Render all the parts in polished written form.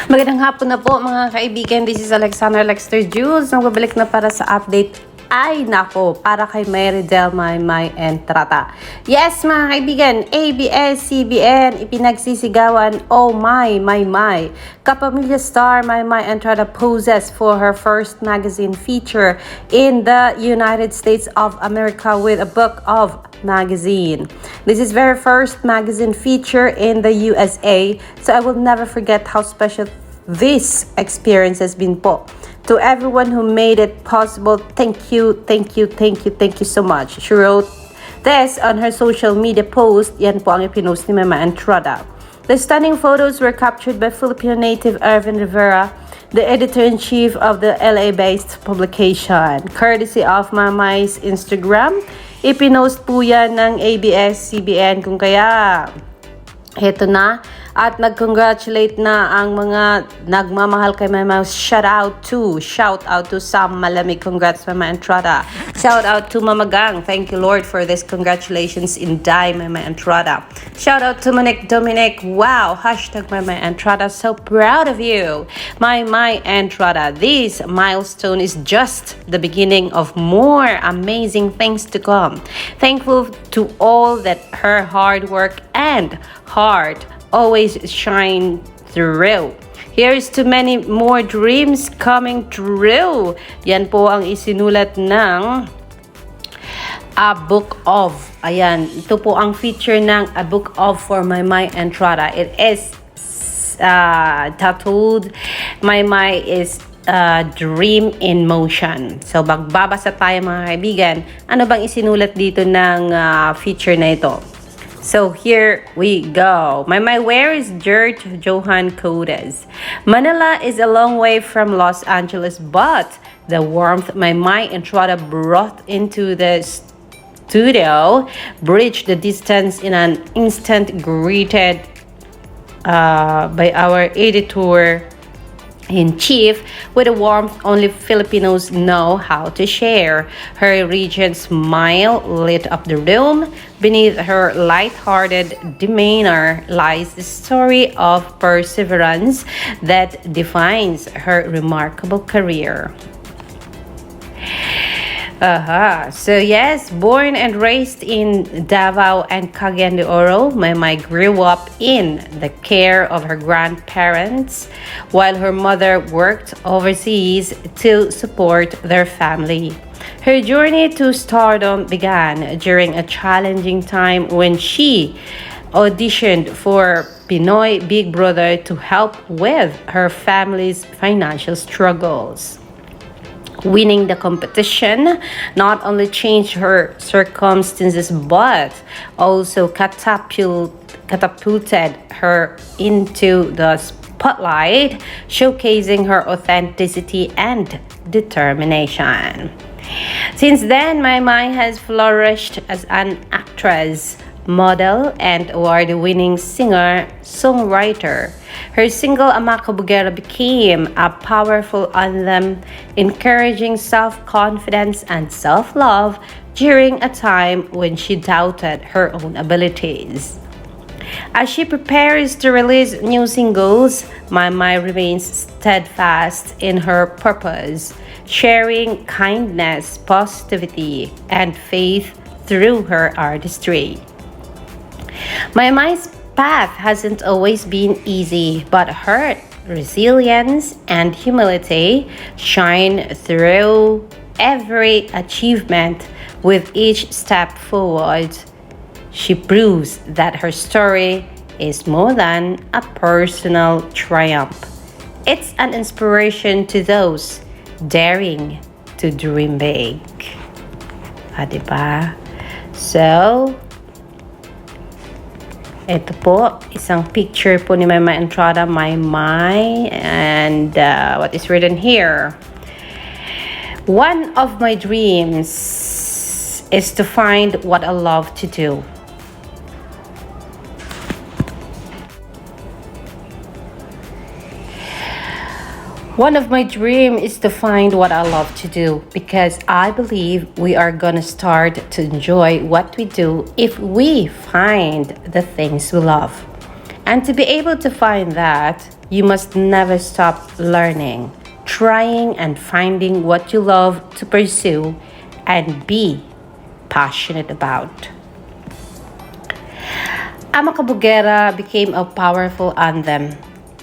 Magandang hapon na po mga kaibigan. This is Alexander Lexter Jules. Nagbabalik na para sa update. Ay nako, para kay Maymay Entrata. Yes mga kaibigan, ABS-CBN ipinagsisigawan, oh my. Kapamilya star Maymay Entrata poses for her first magazine feature in the United States of America with a book of magazine. This is very first magazine feature in the USA, so I will never forget how special this experience has been po. To everyone who made it possible, thank you so much. She wrote this on her social media post. Yan po ang ipinost ni Maymay Entrata. The stunning photos were captured by Filipino native Irvin Rivera, the editor-in-chief of the LA-based publication. Courtesy of Maymay's Instagram, ipinost po yan ng ABS-CBN, kung kaya heto na at nag-congratulate na ang mga nagmamahal kay Maymay. Shout out to Sam Malamig. Congrats Maymay Entrata. Shout out to Mama Gang. Thank you Lord for this. Congratulations in die Maymay Entrata. Shout out to Dominic. Wow. Hashtag Maymay Entrata. So proud of you Maymay Entrata. This milestone is just the beginning of more amazing things to come. Thankful to all that her hard work and heart always shine through. Here's to many more dreams coming true. Yan po ang isinulat ng A Book of. Ayan, ito po ang feature ng A Book of for Maymay Entrata. It is titled Maymay is Dream in Motion. So, magbabasa tayo mga kaibigan. Ano bang isinulat dito ng feature na ito? So here we go. Maymay, where is Gert Johan Codes? Manila is a long way from Los Angeles, but the warmth Maymay Entrata brought into the studio bridged the distance in an instant, greeted by our editor-in-chief with a warmth only Filipinos know how to share. Her radiant smile lit up the room. Beneath her light-hearted demeanor lies the story of perseverance that defines her remarkable career. So yes, born and raised in Davao and Cagayan de Oro, Maymay grew up in the care of her grandparents while her mother worked overseas to support their family. Her journey to stardom began during a challenging time when she auditioned for Pinoy Big Brother to help with her family's financial struggles. Winning the competition not only changed her circumstances but also catapulted her into the spotlight, showcasing her authenticity and determination. Since then, Maymay has flourished as an actress, model, and award-winning singer-songwriter. Her single Ama Kabugera became a powerful anthem, encouraging self-confidence and self-love during a time when she doubted her own abilities. As she prepares to release new singles, Maymay remains steadfast in her purpose, sharing kindness, positivity, and faith through her artistry. Maymay's path hasn't always been easy, but her resilience and humility shine through every achievement. With each step forward, she proves that her story is more than a personal triumph. It's an inspiration to those daring to dream big. Diba? So, ito po, isang picture po ni Maymay Entrata, Maymay, and what is written here? One of my dreams is to find what I love to do. One of my dreams is to find what I love to do, because I believe we are gonna start to enjoy what we do if we find the things we love. And to be able to find that, you must never stop learning, trying and finding what you love to pursue and be passionate about. Ama Kabugera became a powerful anthem.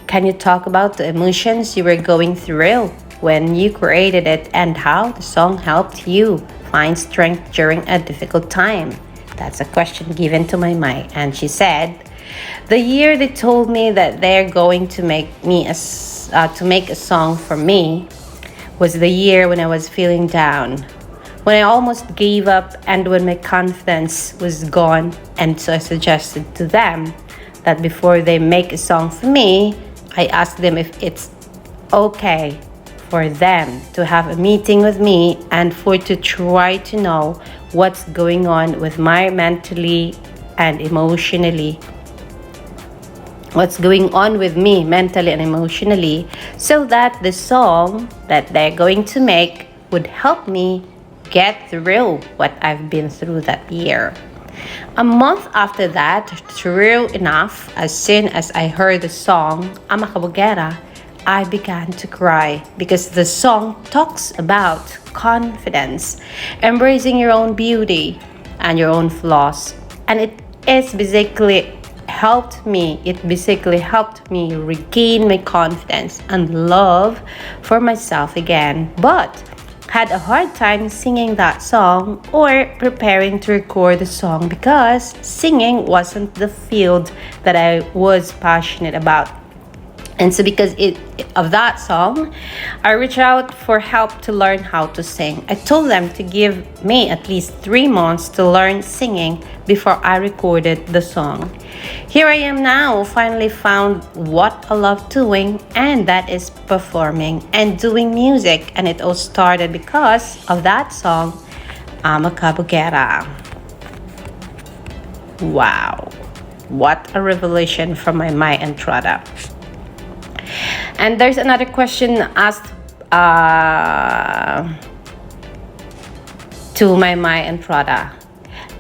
Can you talk about the emotions you were going through when you created it and how the song helped you find strength during a difficult time? That's a question given to Maymay, and she said, "The year they told me that they're going to make a song for me was the year when I was feeling down, when I almost gave up, and when my confidence was gone. And so I suggested to them that before they make a song for me, I asked them if it's okay for them to have a meeting with me and for to try to know what's going on with my mentally and emotionally, what's going on with me mentally and emotionally, so that the song that they're going to make would help me get through what I've been through that year." A month after that, true enough, as soon as I heard the song Ama Kabugera, I began to cry because the song talks about confidence, embracing your own beauty and your own flaws. And it basically helped me regain my confidence and love for myself again. But had a hard time singing that song or preparing to record the song because singing wasn't the field that I was passionate about. And so because of that song, I reached out for help to learn how to sing. I told them to give me at least 3 months to learn singing before I recorded the song. Here I am now, finally found what I love doing, and that is performing and doing music. And it all started because of that song, Ama Kabugera. Wow, what a revelation from Maymay Entrata. And there's another question asked to Maymay Entrata.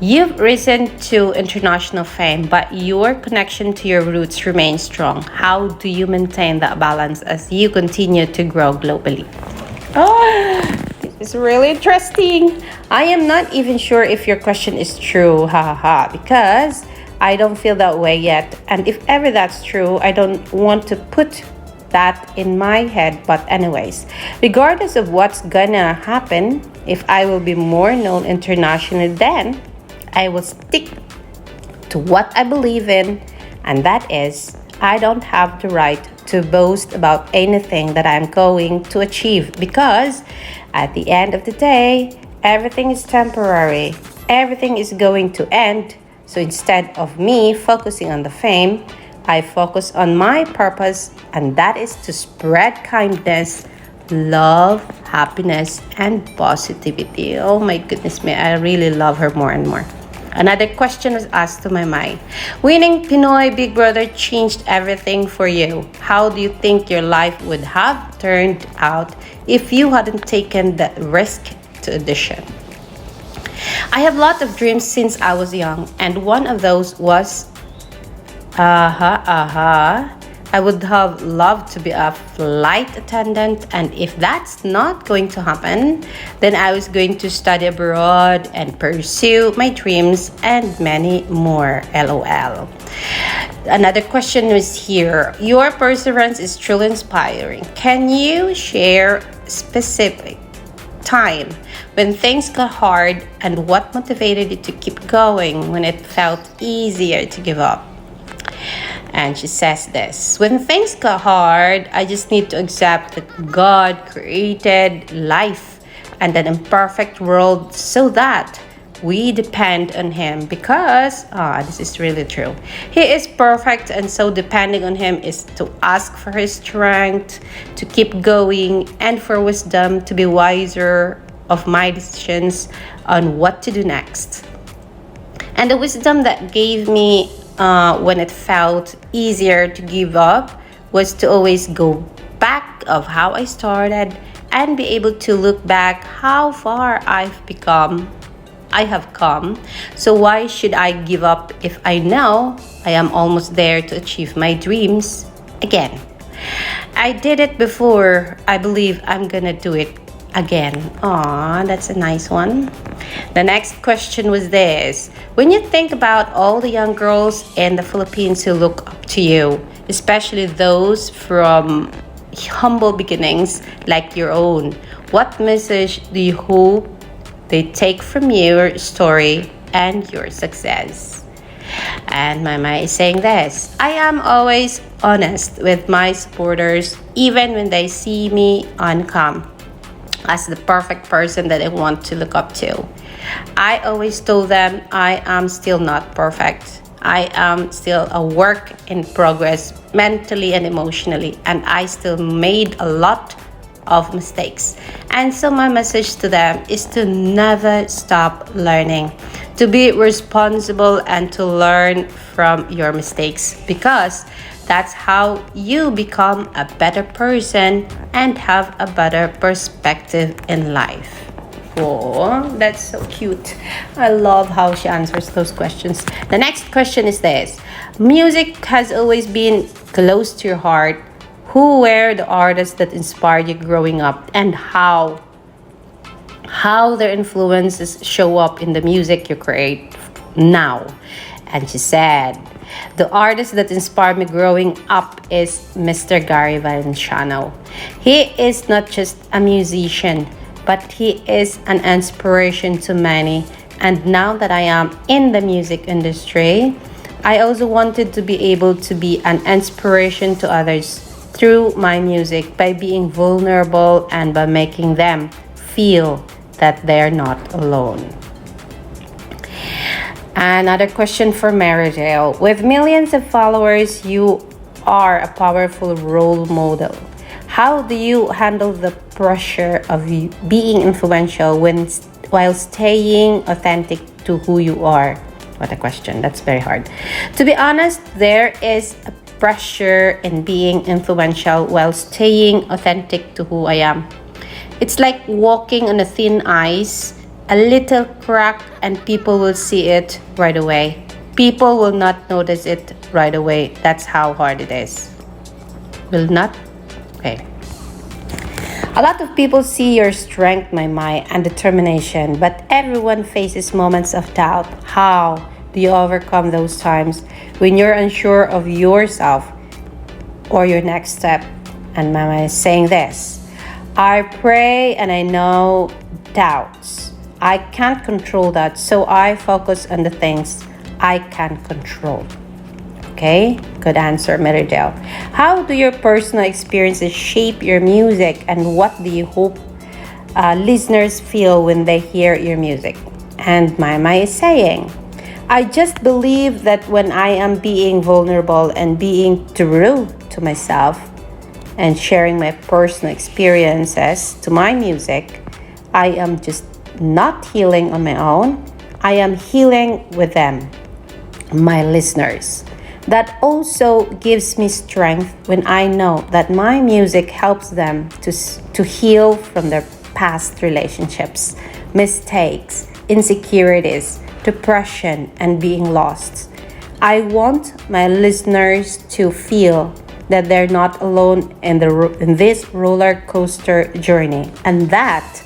You've risen to international fame, but your connection to your roots remains strong. How do you maintain that balance as you continue to grow globally? Oh, this is really interesting. I am not even sure if your question is true, because I don't feel that way yet. And if ever that's true, I don't want to put that in my head. But anyways, regardless of what's gonna happen, if I will be more known internationally, then I will stick to what I believe in, and that is I don't have the right to boast about anything that I'm going to achieve, because at the end of the day, everything is temporary. Everything is going to end. So instead of me focusing on the fame, I focus on my purpose, and that is to spread kindness, love, happiness, and positivity. Oh my goodness me, I really love her more and more. Another question was asked to Maymay. Winning Pinoy Big Brother changed everything for you. How do you think your life would have turned out if you hadn't taken the risk to audition? I have a lot of dreams since I was young, and one of those was I would have loved to be a flight attendant, and if that's not going to happen, then I was going to study abroad and pursue my dreams and many more. LOL. Another question was here. Your perseverance is truly inspiring. Can you share specific time when things got hard and what motivated you to keep going when it felt easier to give up? And she says this: when things got hard, I just need to accept that God created life and an imperfect world so that we depend on Him, because this is really true. He is perfect, and so depending on Him is to ask for His strength to keep going and for wisdom to be wiser of my decisions on what to do next. And the wisdom that gave me when it felt easier to give up was to always go back of how I started and be able to look back how far I've become I have come. So why should I give up if I know I am almost there to achieve my dreams again? I did it before. I believe I'm gonna do it again. Aw, that's a nice one. The next question was this. When you think about all the young girls in the Philippines who look up to you, especially those from humble beginnings like your own, what message do you hope they take from your story and your success? And Maymay is saying this. I am always honest with my supporters, even when they see me on cam as the perfect person that I want to look up to. I always told them I am still not perfect. I am still a work in progress mentally and emotionally, and I still made a lot of mistakes. And so my message to them is to never stop learning, to be responsible and to learn from your mistakes, because that's how you become a better person and have a better perspective in life. Oh, that's so cute. I love how she answers those questions. The next question is this. Music has always been close to your heart. Who were the artists that inspired you growing up, and how their influences show up in the music you create now? And she said, the artist that inspired me growing up is Mr. Gary Valenciano. He is not just a musician, but he is an inspiration to many. And now that I am in the music industry, I also wanted to be able to be an inspiration to others through my music by being vulnerable and by making them feel that they're not alone. Another question for Marydale. With millions of followers, you are a powerful role model. How do you handle the pressure of being influential while staying authentic to who you are? What a question. That's very hard. To be honest, there is a pressure in being influential while staying authentic to who I am. It's like walking on a thin ice, a little crack, and people will see it right away. People will not notice it right away. That's how hard it is. Will not? Okay. A lot of people see your strength, Maymay, and determination, but everyone faces moments of doubt. How do you overcome those times when you're unsure of yourself or your next step? And Maymay is saying this. I pray and I know doubts. I can't control that, so I focus on the things I can control. Okay, good answer, Marydale. How do your personal experiences shape your music, and what do you hope listeners feel when they hear your music? And Maymay is saying, I just believe that when I am being vulnerable and being true to myself and sharing my personal experiences to my music, I am just not healing on my own. I am healing with them, my listeners. That also gives me strength when I know that my music helps them to heal from their past relationships, mistakes, insecurities, depression, and being lost. I want my listeners to feel that they're not alone in this roller coaster journey, and that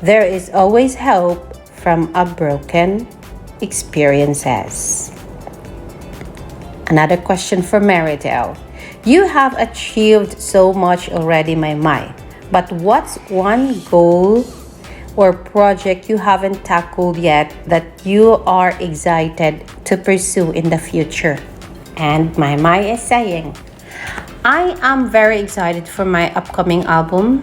there is always hope from a broken experiences. Another question for Marydale. You have achieved so much already, Maymay, but what's one goal or project you haven't tackled yet that you are excited to pursue in the future? And Maymay is saying, I am very excited for my upcoming album.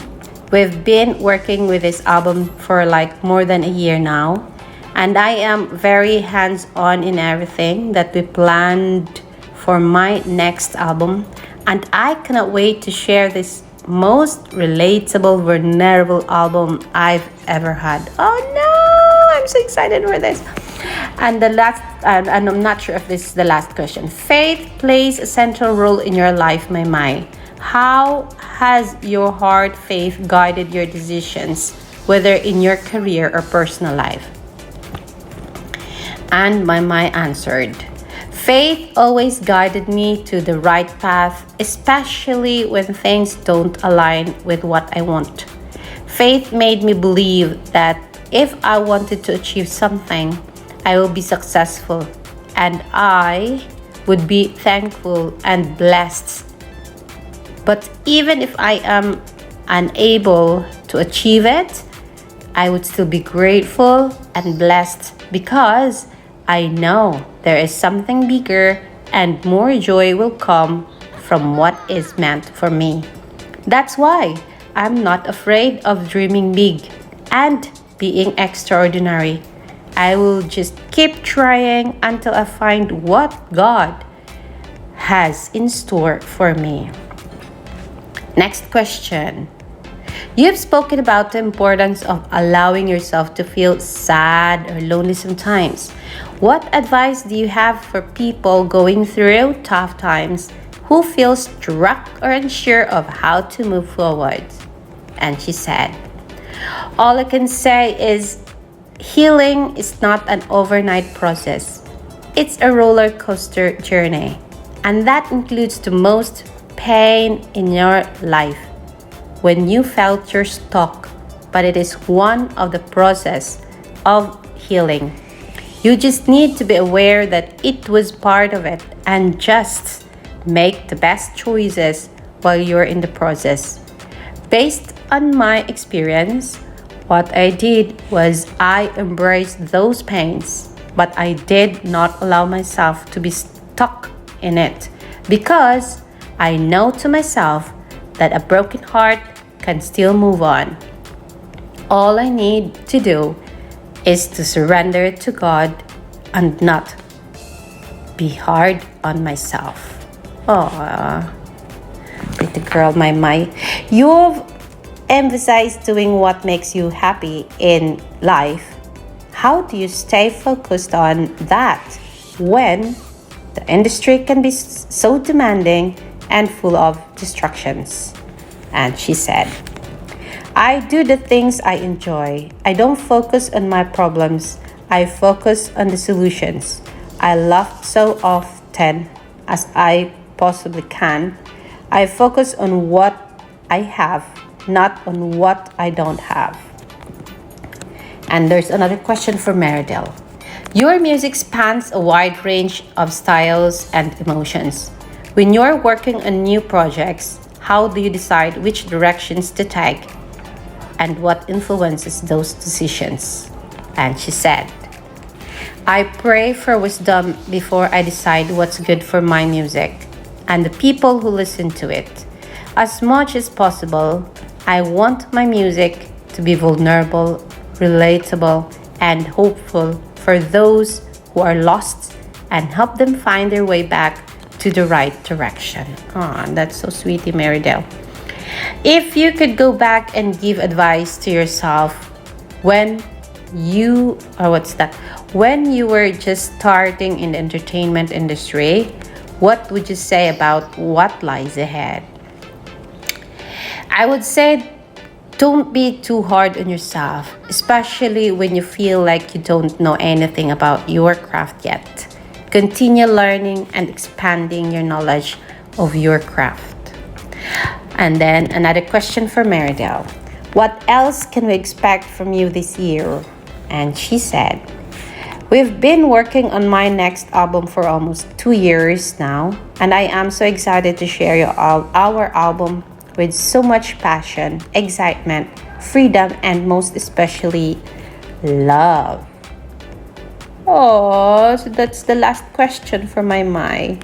We've been working with this album for like more than a year now, and I am very hands-on in everything that we planned for my next album, and I cannot wait to share this most relatable, vulnerable album I've ever had. Oh no, I'm so excited for this. And the last, and I'm not sure if this is the last question. Faith plays a central role in your life, Maymay. How has your heart faith guided your decisions, whether in your career or personal life? And Maymay answered, faith always guided me to the right path, especially when things don't align with what I want. Faith made me believe that if I wanted to achieve something, I will be successful and I would be thankful and blessed. But even if I am unable to achieve it, I would still be grateful and blessed because I know there is something bigger and more joy will come from what is meant for me. That's why I'm not afraid of dreaming big and being extraordinary. I will just keep trying until I find what God has in store for me. Next question. You've spoken about the importance of allowing yourself to feel sad or lonely sometimes. What advice do you have for people going through tough times who feel stuck or unsure of how to move forward? And she said, all I can say is healing is not an overnight process. It's a roller coaster journey, and that includes the most pain in your life when you felt you're stuck, but it is one of the process of healing. You just need to be aware that it was part of it and just make the best choices while you're in the process. Based on my experience, what I did was I embraced those pains, but I did not allow myself to be stuck in it because I know to myself that a broken heart can still move on. All I need to do is to surrender it to God and not be hard on myself. Oh, pretty girl, Maymay. You've emphasized doing what makes you happy in life. How do you stay focused on that when the industry can be so demanding and full of distractions? And she said, I do the things I enjoy. I don't focus on my problems. I focus on the solutions. I laugh so often as I possibly can. I focus on what I have, not on what I don't have. And there's another question for Meridel. Your music spans a wide range of styles and emotions. When you're working on new projects, how do you decide which directions to take and what influences those decisions? And she said, I pray for wisdom before I decide what's good for my music and the people who listen to it. As much as possible, I want my music to be vulnerable, relatable, and hopeful for those who are lost and help them find their way back to the right direction. Oh, that's so sweetie, Meridel. If you could go back and give advice to yourself when you were just starting in the entertainment industry, what would you say about what lies ahead? I would say don't be too hard on yourself, especially when you feel like you don't know anything about your craft yet. Continue learning and expanding your knowledge of your craft. And then another question for Meridel. What else can we expect from you this year? And she said, we've been working on my next album for almost 2 years now, and I am so excited to share our album with so much passion, excitement, freedom, and most especially love. Oh, so that's the last question for Maymay.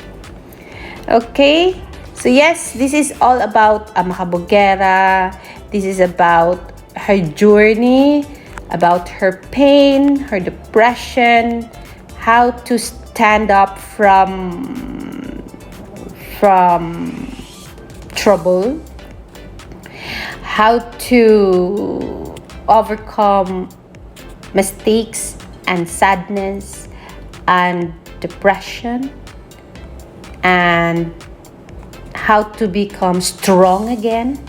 Okay, so yes, this is all about Makabugera. This is about her journey, about her pain, her depression, how to stand up from trouble, how to overcome mistakes and sadness and depression, and how to become strong again,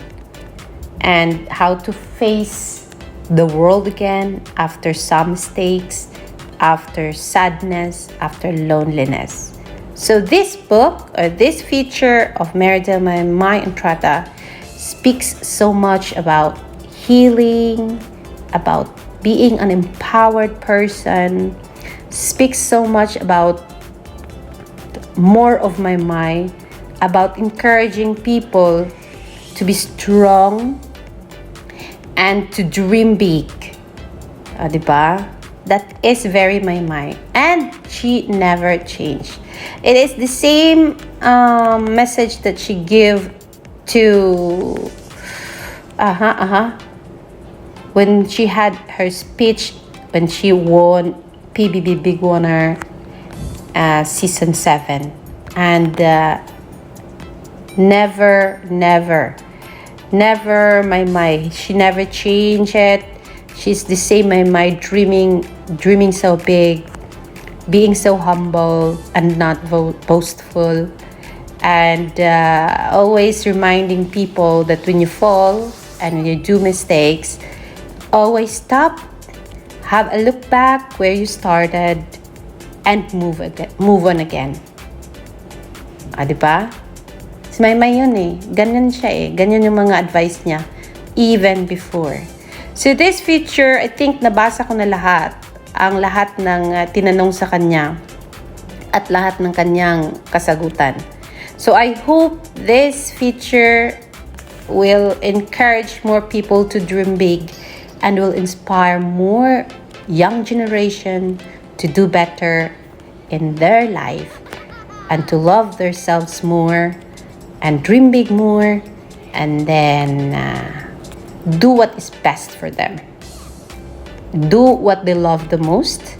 and how to face the world again after some mistakes, after sadness, after loneliness. So this book or this feature of Maymay Entrata speaks so much about healing, about being an empowered person, speaks so much about more of Maymay, about encouraging people to be strong and to dream big. Diba? That is very Maymay. And she never changed. It is the same message that she gave to when she had her speech when she won PBB Big Winner season 7. And never Maymay. She never changed it. She's the same Maymay, dreaming so big, being so humble and not boastful, and always reminding people that when you fall and when you do mistakes, always stop, have a look back where you started, and move on again. Diba? Si Maymay yun eh. Ganyan siya eh. Ganyan yung mga advice niya even before. So this feature, I think nabasa ko na lahat. Ang lahat ng tinanong sa kanya at lahat ng kanyang kasagutan. So I hope this feature will encourage more people to dream big and will inspire more young generation to do better in their life and to love themselves more and dream big more, and then do what is best for them. Do what they love the most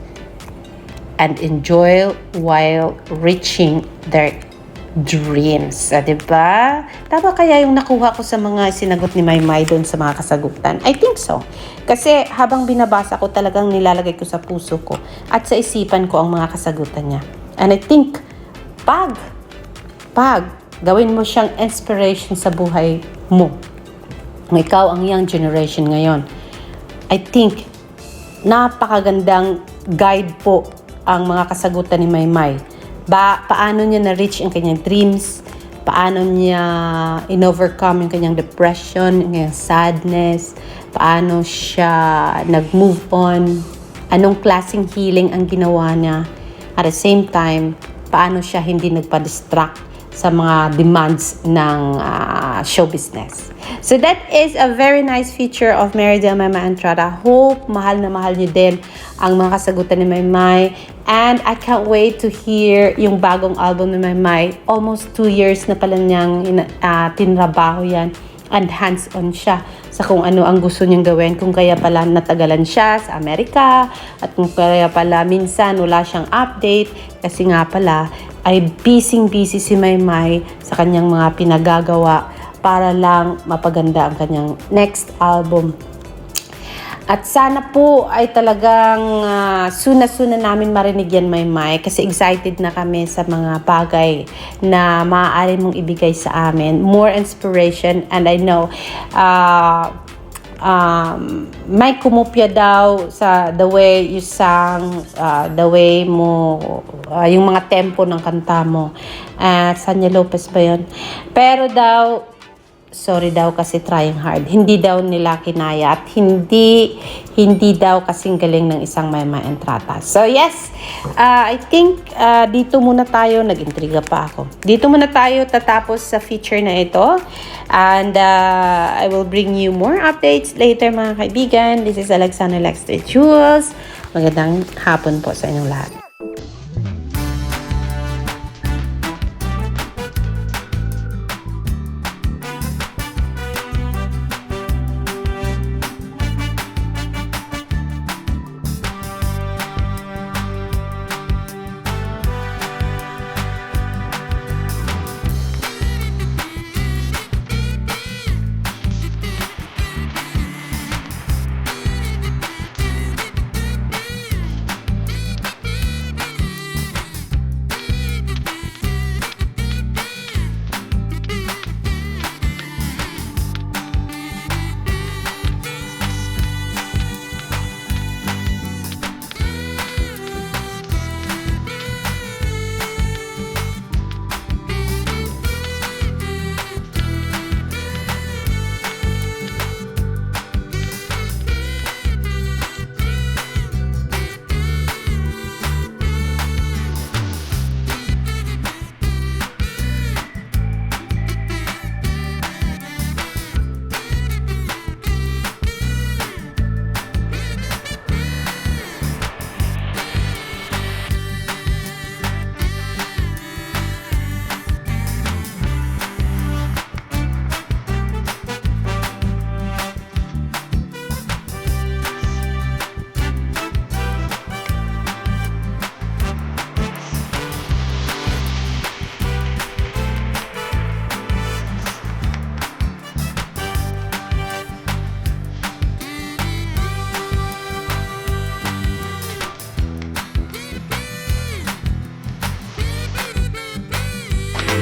and enjoy while reaching their dreams. Diba? Tama kaya yung nakuha ko sa mga sinagot ni Maymay doon sa mga kasagutan? I think so. Kasi habang binabasa ko, talagang nilalagay ko sa puso ko at sa isipan ko ang mga kasagutan niya. And I think, pag gawin mo siyang inspiration sa buhay mo, ikaw ang young generation ngayon, I think, napakagandang guide po ang mga kasagutan ni Maymay. Paano niya na-reach ang kanyang dreams, paano niya in-overcome yung kanyang depression, yung kanyang sadness, paano siya nag-move on, anong klaseng healing ang ginawa niya. At the same time, paano siya hindi nagpa-distract sa mga demands ng show business. So that is a very nice feature of Maymay Entrata. Hope mahal na mahal niyo din ang mga kasagutan ni Maymay. And I can't wait to hear yung bagong album ni Maymay. Almost 2 years na pala niyang tinrabaho yan. And hands-on siya sa kung ano ang gusto niyang gawin. Kung kaya pala natagalan siya sa Amerika. At kung kaya pala minsan wala siyang update. Kasi nga pala ay busy si Maymay sa kanyang mga pinagagawa para lang mapaganda ang kanyang next album. At sana po ay talagang soon namin marinig yan, Maymay, kasi excited na kami sa mga bagay na maaari mong ibigay sa amin. More inspiration, and I know may kumupya daw sa the way you sang, the way mo, yung mga tempo ng kanta mo. Sanya Lopez ba yun? Pero daw, sorry daw kasi trying hard. Hindi daw nila kinaya at hindi daw kasing galing ng isang Maymay Entrata. So yes, I think dito muna tayo, nag-intriga pa ako. Dito muna tayo tatapos sa feature na ito. And I will bring you more updates later, mga kaibigan. This is Alexander Jules. Magandang hapon po sa inyong lahat.